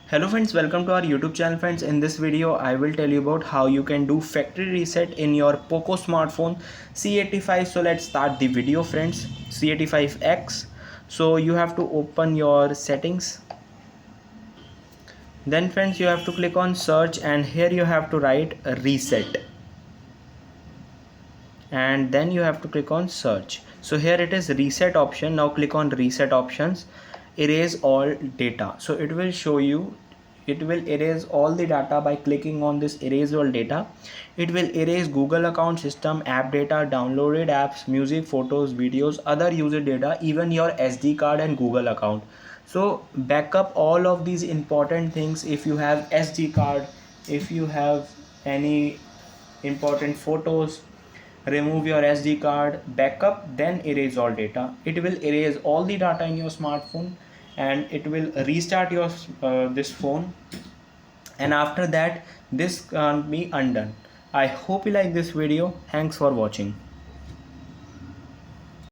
Hello friends, welcome to our YouTube channel friends. In this video I will tell you about how you can do factory reset in your Poco smartphone C85. So let's start the video friends. C85X. So you have to open your settings. Then friends you have to click on search and here you have to write reset. And then you have to click on search. So here it is reset option. Now click on reset options, erase all data. So it will show you, it will erase all the data by clicking on this erase all data. It will erase Google account, system, app data, downloaded apps, music, photos, videos, other user data, even your SD card and Google account. So backup all of these important things. If you have SD card, if you have any important photos, remove your SD card, backup, then erase all data. It will erase all the data in your smartphone and it will restart your this phone, and after that this can be undone. I hope you like this video. Thanks for watching.